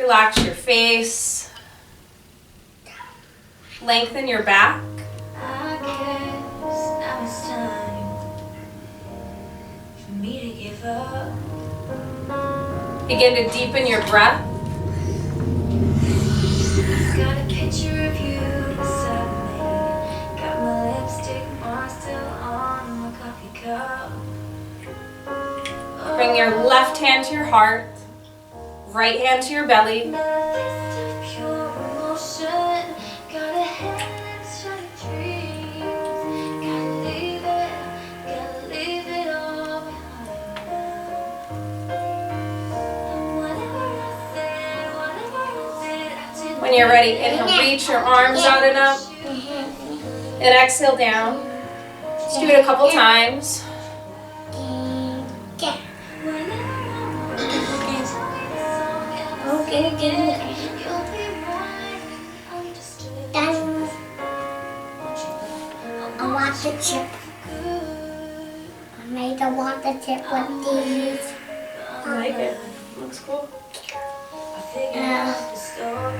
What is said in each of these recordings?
Relax your face. Lengthen your back. I guess now it's time for me to give up. Begin to deepen your breath. Got a picture of you beside me. Got my lipstick mark still on my coffee cup. Bring your left hand to your heart. Right hand to your belly. Got a fist of pure emotion. Got a head that's shining dreams. Gotta leave it all behind. Whatever I said, whatever I did. When you're ready, inhale, reach your arms out and up. And exhale down. Let's do it a couple times. Okay. Done. I want the chip. I made a water chip with these. I like it. Looks cool.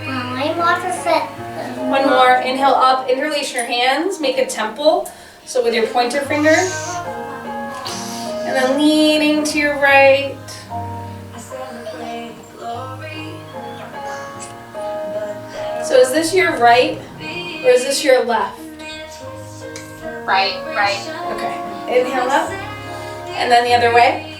I want to sit. One more. Inhale up. Interlace your hands. Make a temple. So with your pointer finger. And then leaning to your right. So is this your right or is this your left? Right. Okay. Inhale up. And then the other way.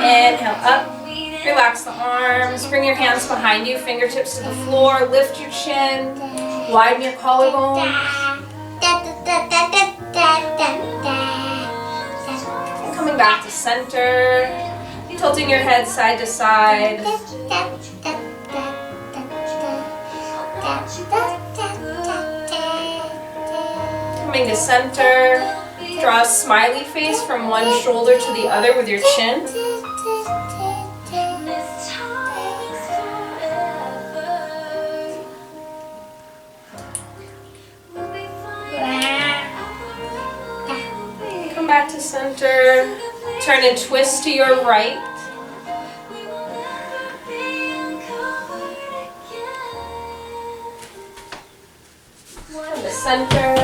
Inhale up. Relax the arms. Bring your hands behind you. Fingertips to the floor. Lift your chin. Widen your collarbone. Coming back to center. Tilting your head side to side. Coming to center. Draw a smiley face from one shoulder to the other with your chin. Come back to center. Turn and twist to your right. Come to center.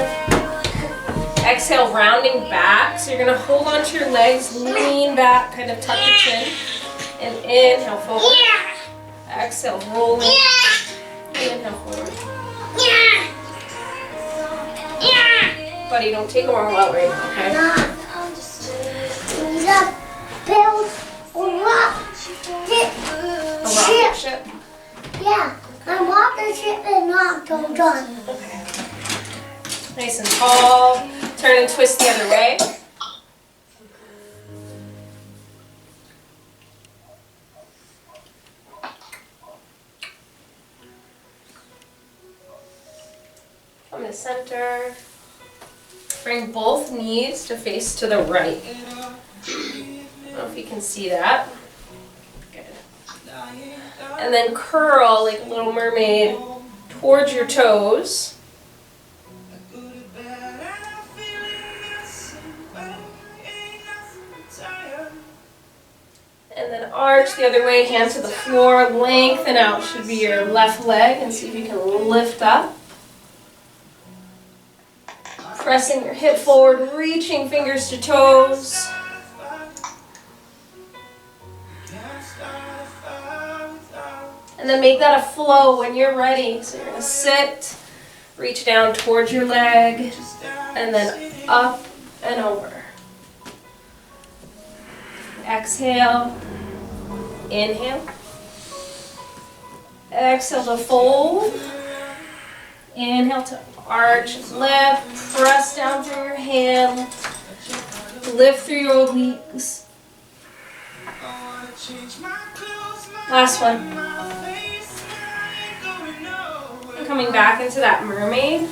Exhale, rounding back. So you're going to hold onto your legs, lean back, kind of tuck your chin. And inhale forward. Exhale, rolling. Inhale forward. Buddy, don't take a wrong out right now, okay? Build a rocket ship. Yeah, I want the ship and not done. Okay. Nice and tall. Turn and twist the other way. Come to center. Bring both knees to face to the right. I don't know if you can see that. Good. And then curl like a little mermaid towards your toes. And then arch the other way, hand to the floor, lengthen out should be your left leg, and see if you can lift up. Pressing your hip forward, reaching fingers to toes. And then make that a flow when you're ready. So you're going to sit, reach down towards your leg, and then up and over. Exhale, inhale. Exhale to fold. Inhale to arch, lift, press down through your hand, lift through your obliques. Last one. And coming back into that mermaid.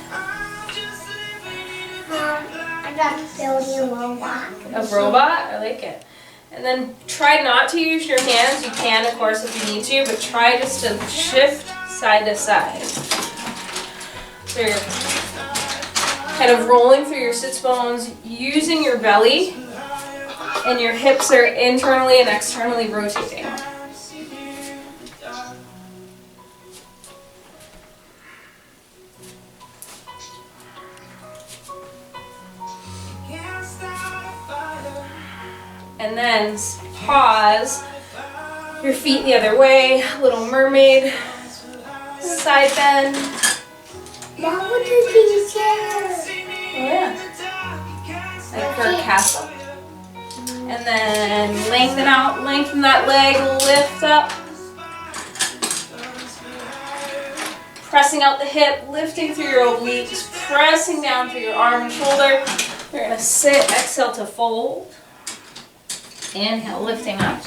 I got building a robot. A robot? I like it. And then try not to use your hands. You can, of course, if you need to, but try just to shift side to side. So you're kind of rolling through your sits bones, using your belly, and your hips are internally and externally rotating. And then pause, your feet the other way, Little Mermaid, side bend. What would you teacher? Oh yeah. Like for a castle. And then lengthen out, lengthen that leg, lift up. Pressing out the hip, lifting through your obliques, pressing down through your arm and shoulder. You're gonna sit, exhale to fold. Inhale, lifting up.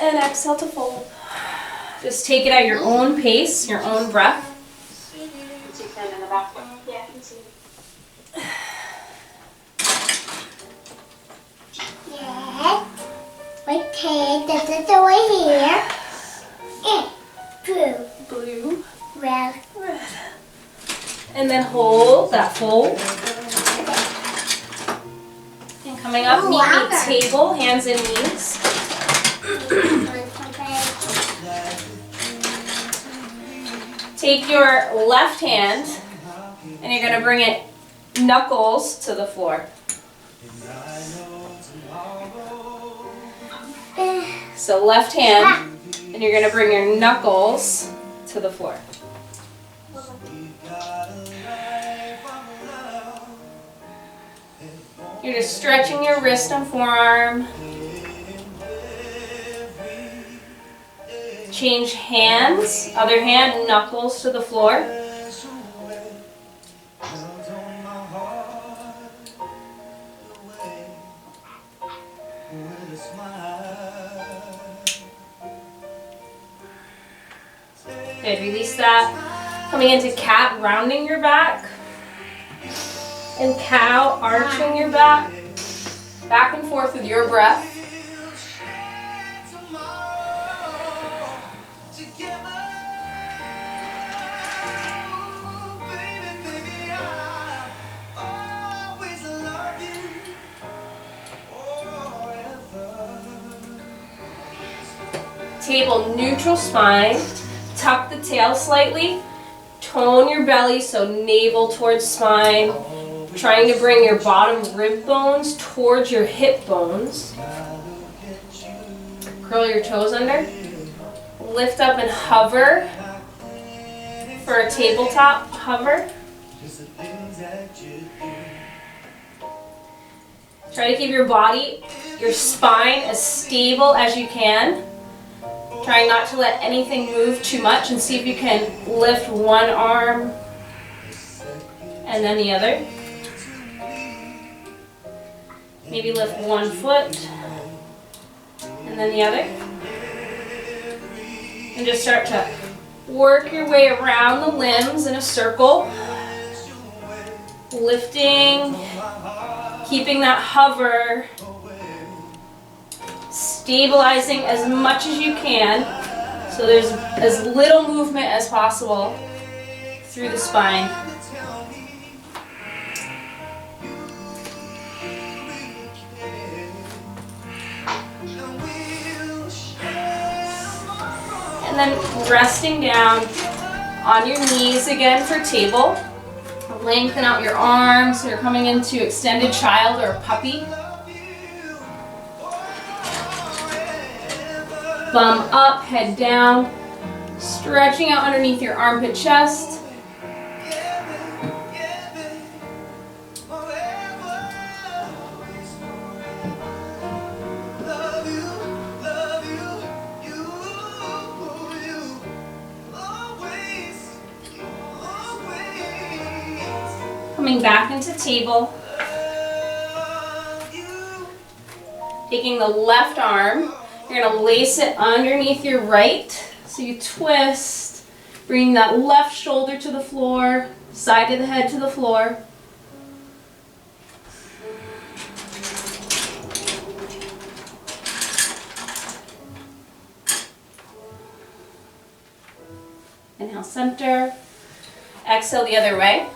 And exhale to fold. Just take it at your own pace, your own breath. In the back. Yeah, I can see. Yes. Okay, this is over here. Blue. Blue. Red. Red. And then hold that fold. And coming up, meet table, hands and knees. Take your left hand and you're going to bring it knuckles to the floor. So left hand, and you're going to bring your knuckles to the floor. You're just stretching your wrist and forearm. Change hands, other hand, knuckles to the floor. Good, release that. Coming into cat, rounding your back. And cow, arching your back. Back and forth with your breath. Table, neutral spine. Tuck the tail slightly. Tone your belly so navel towards spine. Trying to bring your bottom rib bones towards your hip bones. Curl your toes under. Lift up and hover for a tabletop hover. Try to keep your body, your spine as stable as you can. Trying not to let anything move too much, and see if you can lift one arm and then the other. Maybe lift one foot and then the other. And just start to work your way around the limbs in a circle. Lifting, keeping that hover. Stabilizing as much as you can, so there's as little movement as possible through the spine. And then resting down on your knees again for table. Lengthen out your arms, so you're coming into extended child or puppy. Bum up, head down, stretching out underneath your armpit chest. Coming back into table. Taking the left arm. You're going to lace it underneath your right, so you twist, bringing that left shoulder to the floor, side of the head to the floor. Inhale, center. Exhale the other way.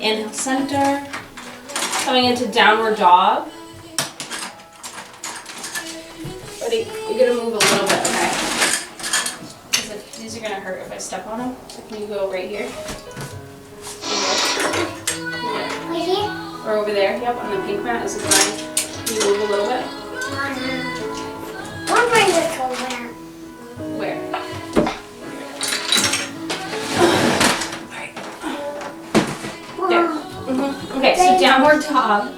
Inhale, center. Coming into downward dog. Ready? You're gonna move a little bit, okay? Because these are gonna hurt if I step on them. So can you go right here? Right here? Or over there? Yep, on the pink mat is fine. Can you move a little bit? Don't bring this over. Where? There. Okay, so downward dog.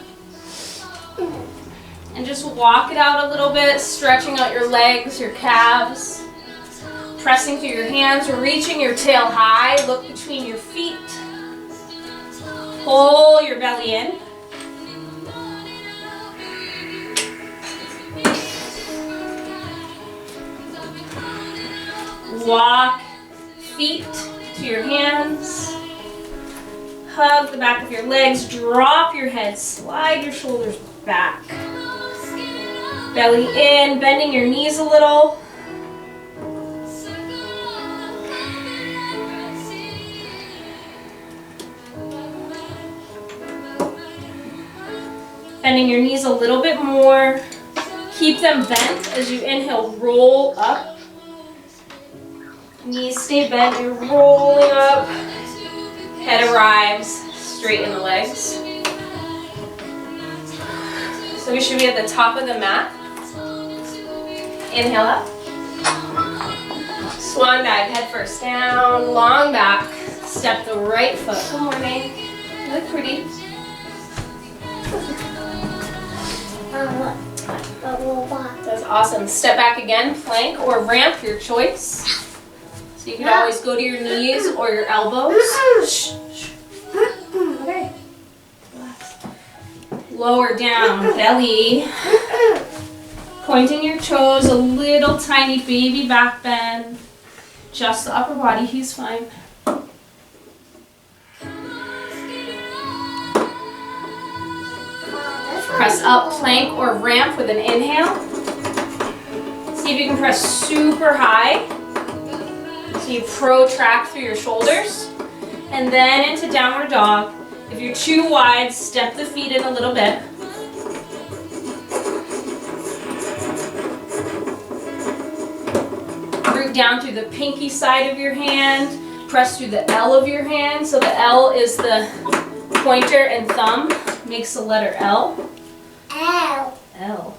And just walk it out a little bit, stretching out your legs, your calves. Pressing through your hands, reaching your tail high. Look between your feet. Pull your belly in. Walk feet to your hands. Hug the back of your legs. Drop your head. Slide your shoulders back. Belly in, bending your knees a little. Bending your knees a little bit more. Keep them bent as you inhale, roll up. Knees stay bent, you're rolling up. Head arrives, straighten the legs. So we should be at the top of the mat. Inhale up. Swan dive, head first down, long back. Step the right foot. Good morning. You look pretty. That's awesome. Step back again, plank or ramp, your choice. So you can always go to your knees or your elbows. Okay. Relax. Lower down, belly. Pointing your toes, a little tiny baby back bend. Just the upper body, he's fine. Press up, plank or ramp with an inhale. See if you can press super high. So you protract through your shoulders. And then into downward dog. If you're too wide, step the feet in a little bit. Root down through the pinky side of your hand. Press through the L of your hand. So the L is the pointer and thumb. Makes the letter L. Ow. L.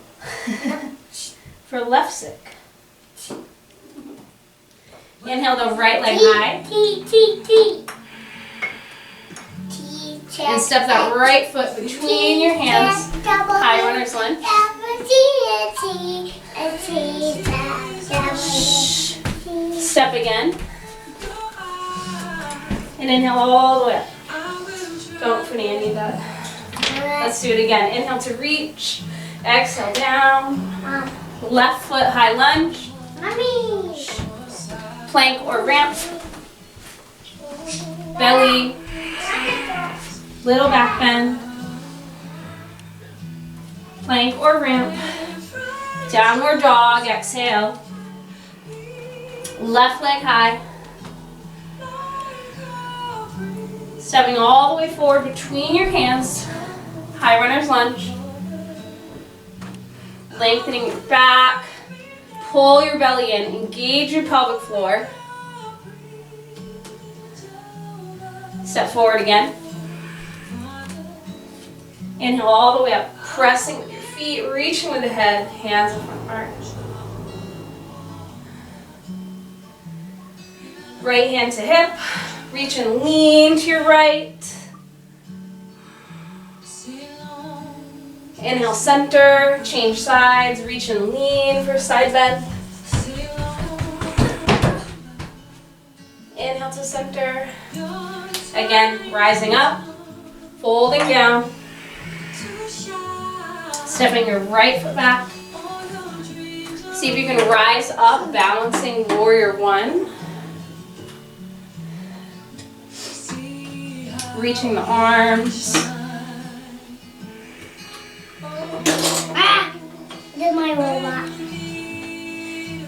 For left sick. Inhale the right leg high. T. And step that right foot between your hands. High runner's lunge. Step again. And inhale all the way up. Don't Fanny, I need that. Let's do it again. Inhale to reach. Exhale down. Left foot high lunge. Mommy. Plank or ramp. Belly. Little back bend. Plank or ramp. Downward dog. Exhale. Left leg high. Stepping all the way forward between your hands. High runner's lunge. Lengthening your back. Pull your belly in. Engage your pelvic floor. Step forward again. Inhale all the way up. Pressing with your feet, reaching with the head. Hands in front arch. Right hand to hip. Reach and lean to your right. Inhale, center, change sides, reach and lean for side bend. Inhale to center. Again, rising up, folding down. Stepping your right foot back. See if you can rise up, balancing warrior one. Reaching the arms.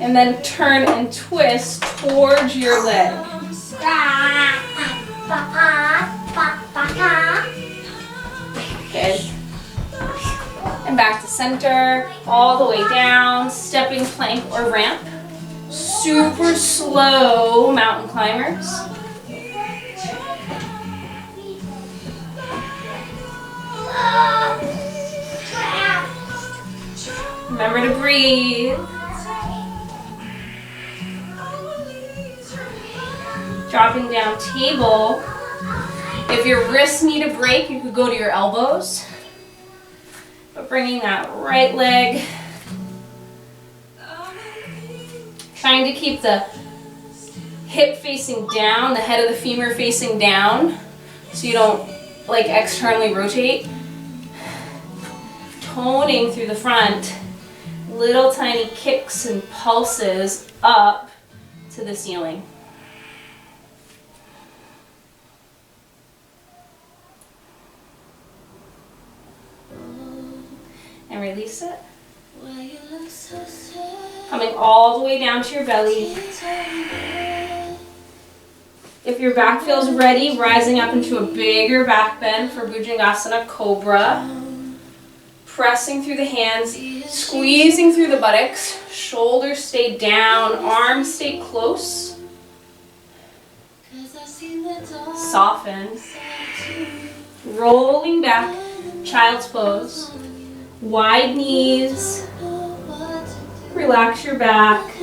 And then turn and twist towards your leg. Good. And back to center, all the way down, stepping plank or ramp. Super slow mountain climbers. Remember to breathe. Dropping down table. If your wrists need a break, you could go to your elbows. But bringing that right leg. Trying to keep the hip facing down, the head of the femur facing down, so you don't like externally rotate. Toning through the front, little tiny kicks and pulses up to the ceiling. And release it. Coming all the way down to your belly. If your back feels ready, rising up into a bigger back bend for Bhujangasana Cobra. Pressing through the hands, squeezing through the buttocks, shoulders stay down, arms stay close. Soften. Rolling back, child's pose. Wide knees. Relax your back.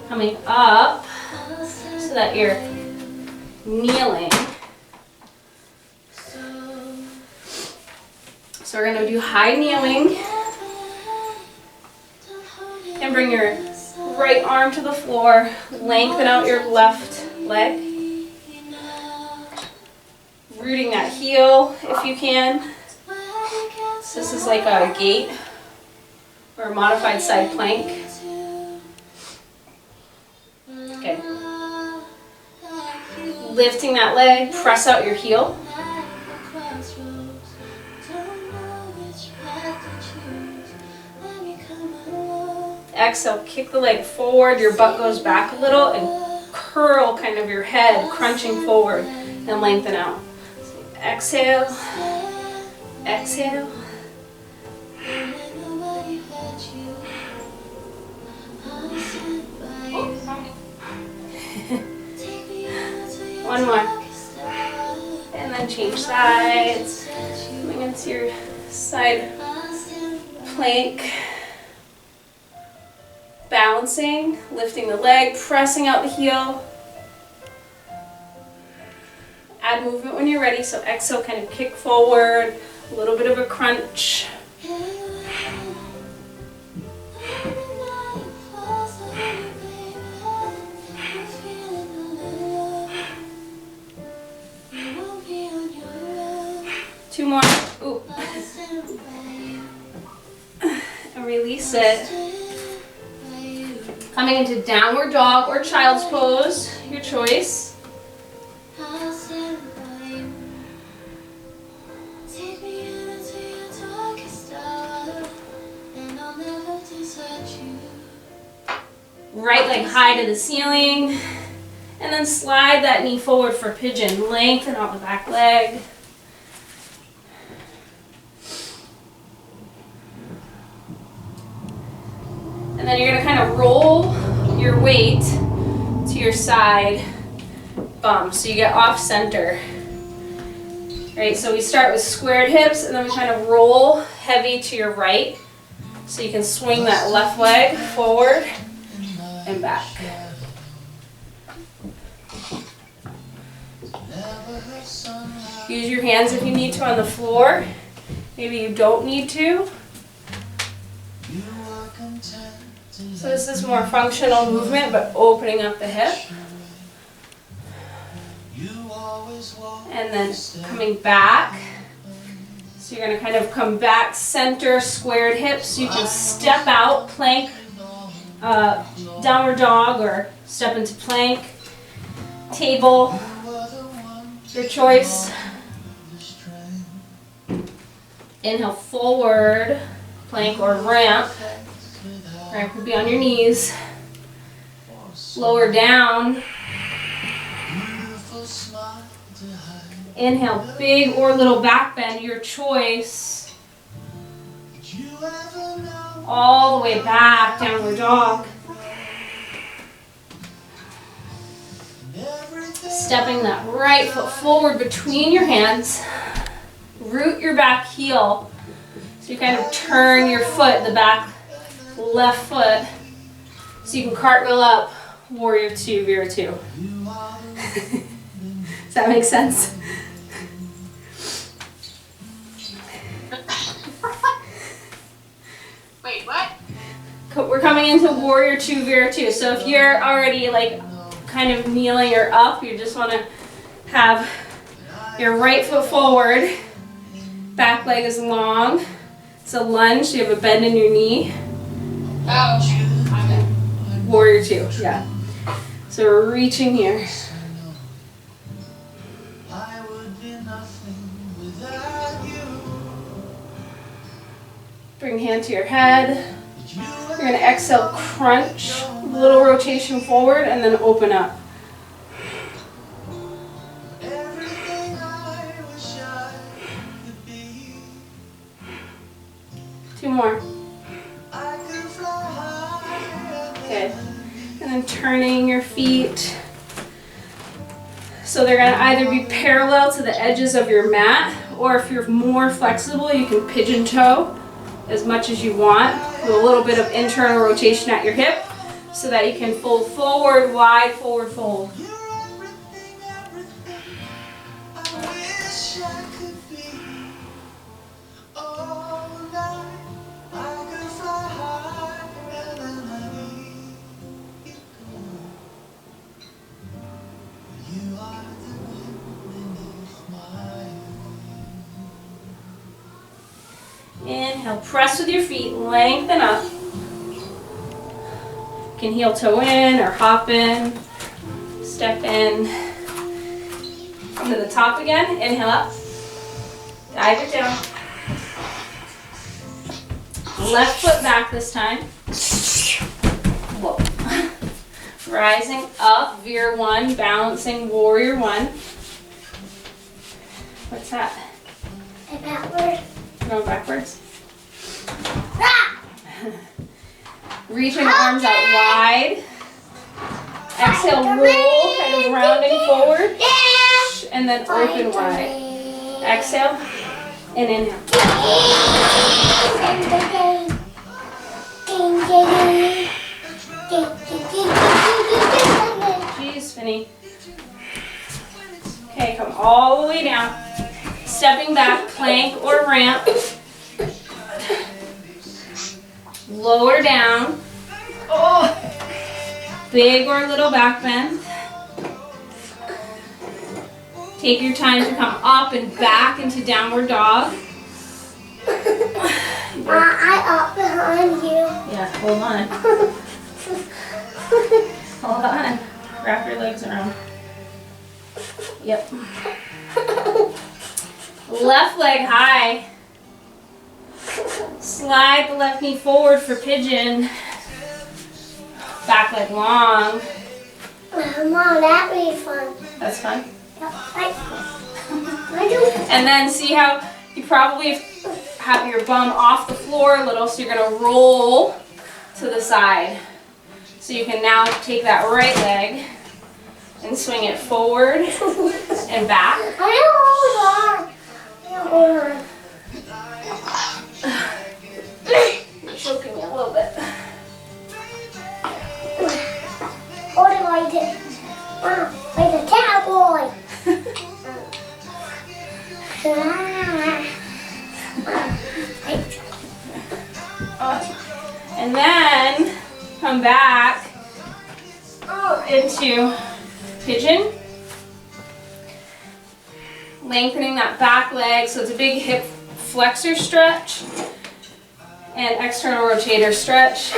Coming up so that you're kneeling. So we're going to do high kneeling. And bring your right arm to the floor. Lengthen out your left leg. Rooting that heel if you can. So this is like a gate or a modified side plank. Okay. Lifting that leg, press out your heel. Exhale, kick the leg forward, your butt goes back a little, and curl kind of your head, crunching forward, and lengthen out. So exhale, exhale. One more. And then change sides. Coming into your side plank. Balancing, lifting the leg, pressing out the heel. Add movement when you're ready, so exhale, kind of kick forward, a little bit of a crunch. Two more. Ooh. And release it. Coming into downward dog or child's pose, your choice. Right leg high to the ceiling. And then slide that knee forward for pigeon. Lengthen out the back leg. And then you're going to kind of roll your weight to your side bum, so you get off center. Right, so we start with squared hips, and then we kind of roll heavy to your right, so you can swing that left leg forward and back. Use your hands if you need to on the floor. Maybe you don't need to. So this is more functional movement, but opening up the hip. And then coming back. So you're going to kind of come back, center, squared hips. So you can step out, plank downward dog or step into plank, table, your choice. Inhale forward, plank or ramp. Ramp would be on your knees. Lower down. Inhale, big or little back bend, your choice. All the way back, downward dog. Stepping that right foot forward between your hands. Root your back heel. So you kind of turn your foot, the back left foot, so you can cartwheel up, warrior two, Vera two. Does that make sense? Wait, what? We're coming into warrior two, Vera two. So if you're already like kind of kneeling or up, you just want to have your right foot forward, back leg is long. It's a lunge, so you have a bend in your knee. Oh, I'm in. Warrior two, yeah. So we're reaching here. Bring hand to your head. You're going to exhale, crunch, little rotation forward, and then open up. Two more. Good. And then turning your feet. So they're going to either be parallel to the edges of your mat, or if you're more flexible, you can pigeon toe as much as you want with a little bit of internal rotation at your hip so that you can fold forward, wide, forward fold. Inhale, press with your feet, lengthen up. You can heel toe in or hop in, step in. Come to the top again, inhale up, dive it down. Left foot back this time. Whoa. Rising up, veer one, balancing warrior one. What's that? Backward. Going backwards. Reaching arms out wide. Exhale, roll, kind of rounding forward. And then open wide. Exhale and inhale. Jeez, Finny. Okay, come all the way down. Stepping back, plank or ramp. Lower down. Big or little back bend. Take your time to come up and back into downward dog. I up behind you. Yeah, hold on. Hold on. Wrap your legs around. Yep. Left leg high. Slide the left knee forward for pigeon. Back leg long. Mom, that'd be fun. That's fun. I do. And then see how you probably have your bum off the floor a little, so you're going to roll to the side. So you can now take that right leg and swing it forward and back. I don't hold on. You're choking me a little bit. Hold it like this. Like a cowboy. And then come back into pigeon. Lengthening that back leg, so it's a big hip flexor stretch and external rotator stretch.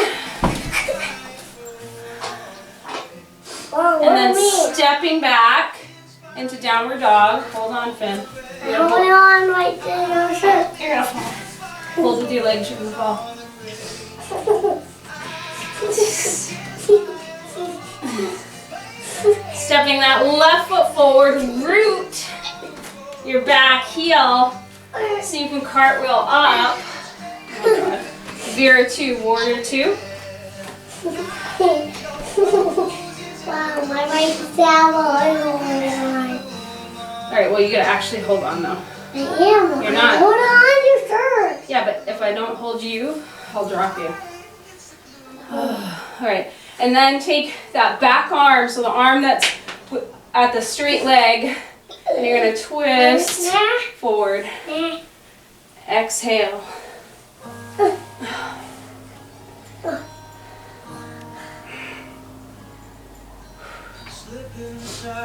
And then stepping back into downward dog. Hold on, Finn. Hold on right there. You're gonna fall. Hold with your legs, you're gonna fall. Stepping that left foot forward, root your back heel so you can cartwheel up. Veer 2, warrior 2. Wow, my right down. Alright, well you gotta actually hold on though. I am. You're not. Hold on, you sure? Yeah, but if I don't hold you, I'll drop you. Alright, and then take that back arm, so the arm that's at the straight leg, and you're gonna twist forward. Exhale.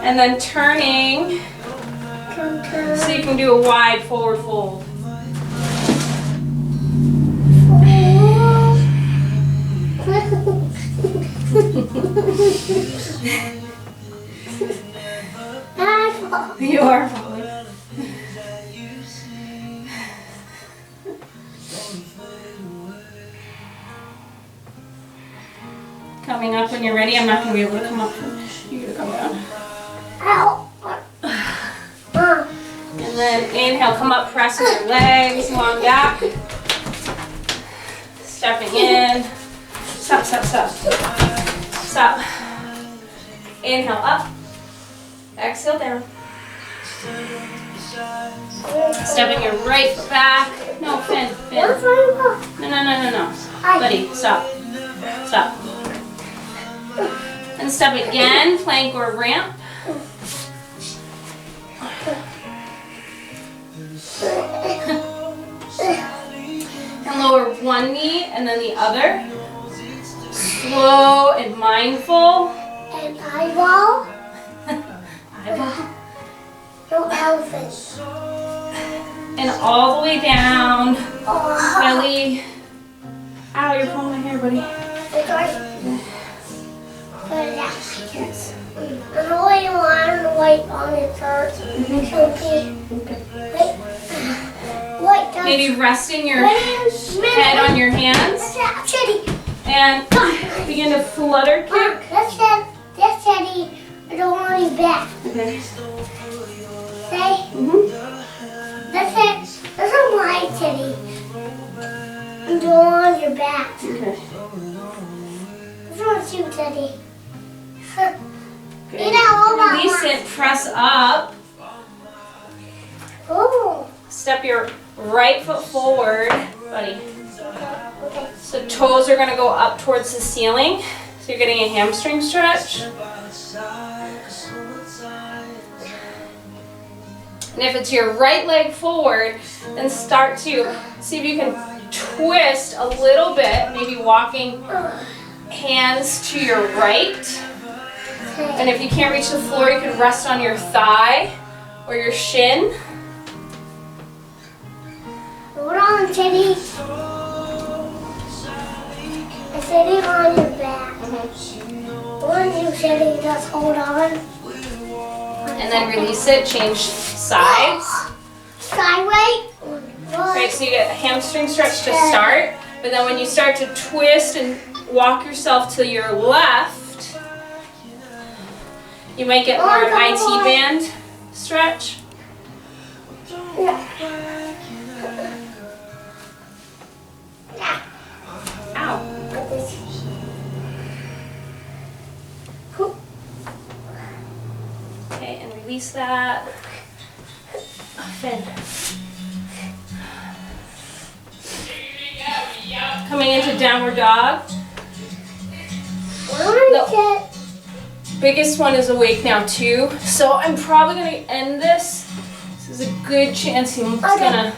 And then turning so you can do a wide forward fold. You are falling. Coming up when you're ready. I'm not going to be able to come up. You're going to come down. Ow. And then inhale, come up, press with your legs, long back. Stepping in. Stop, stop, stop. Stop. Inhale, up. Exhale, down. Stepping your right foot back. No, Finn. No. Buddy, stop. Stop. And step again, plank or ramp. And lower one knee and then the other. Slow and mindful. And eyeball. Eyeball. No elephant. And all the way down. Oh. Belly. Ow, you're pulling my hair, buddy. Yes. I'm only one white on it first. Okay. Wait. What does Maybe resting your head on your hands and begin to flutter kick. That's Teddy. I don't want any back. Okay. Say, that's my Teddy. I don't want your back. Okay. This one's you, Teddy. Good. You know, hold on. Release it, press up. Ooh. Step your right foot forward, buddy. Okay. So toes are gonna go up towards the ceiling. So you're getting a hamstring stretch. And if it's your right leg forward, then start to see if you can twist a little bit, maybe walking hands to your right. And if you can't reach the floor, you can rest on your thigh or your shin. Hold on, Teddy. I said it on your back. One, you said it, just hold on. And then release it, change sides. Skyway. Right, so you get a hamstring stretch to start, but then when you start to twist and walk yourself to your left, you might get more an IT band stretch. Ow. Okay, and release that. Finn. Coming into downward dog. The biggest one is awake now too. So I'm probably gonna end this. This is a good chance he's gonna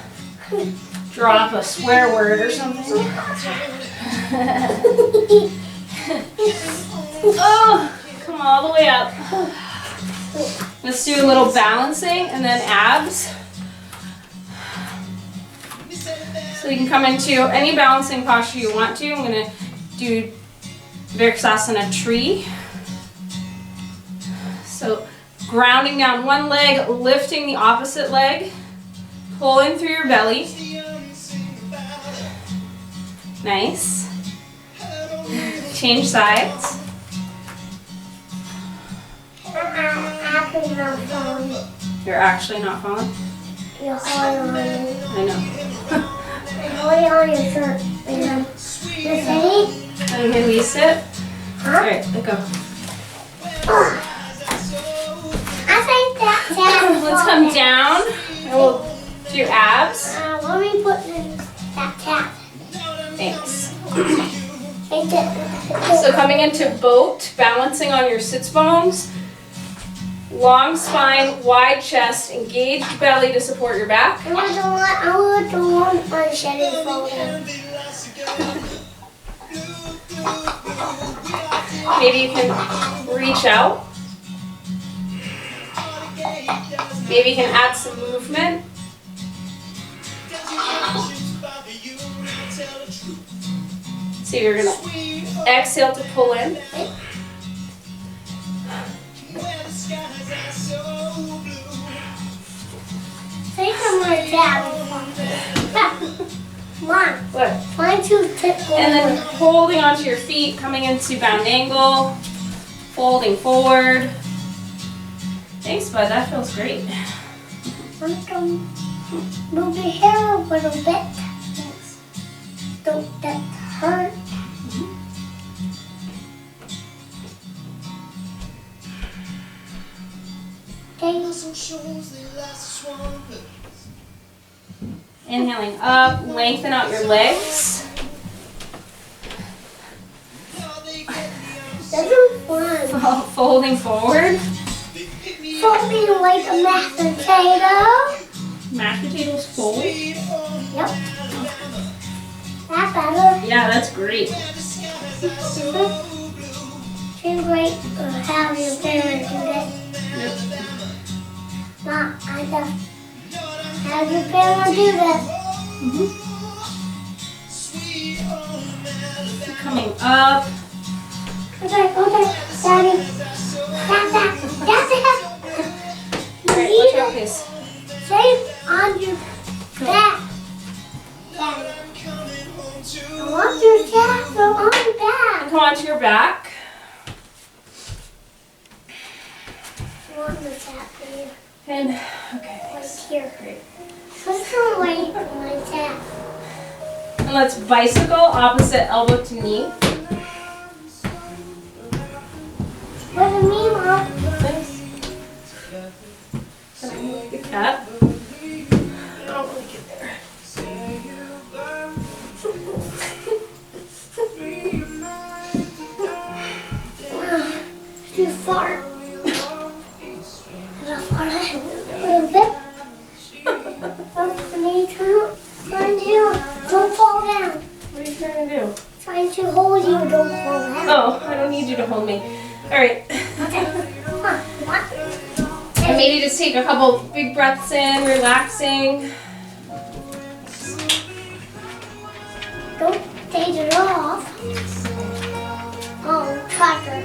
drop a swear word or something. Oh, come all the way up. Let's do a little balancing and then abs. So you can come into any balancing posture you want to. I'm going to do Virksasana tree. So grounding down one leg, lifting the opposite leg, pulling through your belly. Nice. Change sides. Actually not falling. You're actually not falling? You're holding on you. I know. I'm holding on your shirt. And you ready? I'm gonna release it. Huh? Alright, let go. I think that Let's come down and we'll do your abs. Let me put that tap. Thanks. Take it. So coming into boat, balancing on your sits bones. Long spine, wide chest, engaged belly to support your back. I want the one my shedding folding. Maybe you can reach out. Maybe you can add some movement. So you're gonna exhale to pull in. Take some more tap. Come on. What? Try to tip And then holding onto your feet, coming into bound angle, folding forward. Thanks, bud. That feels great. Move your hair a little bit. Don't that hurt. Okay. Inhaling up, lengthen out your legs. This is fun. Folding forward. Folding like a mashed potato. Mashed potatoes fold. Yep. That better. Yeah, that's great. Too great to have your parents do that. Not, I just have your parents do that. Coming up. Okay, Daddy. That's it. Alright, watch out, please. Stay on your back. Daddy. I want your tassel on your back. Come onto your back. I want the tap here. And, okay, Right thanks. here. Great. Put some weight on my tap. And let's bicycle, opposite elbow to knee. What do you mean, Mom? Thanks. Can I move the cat? I don't want to get there. Too far. A little bit. Don't fall down. What are you trying to do? Trying to hold you, don't fall down. Oh, I don't need you to hold me. Alright. Okay. Come on. And maybe just take a couple big breaths in, relaxing. Don't take it off. Oh, tracker.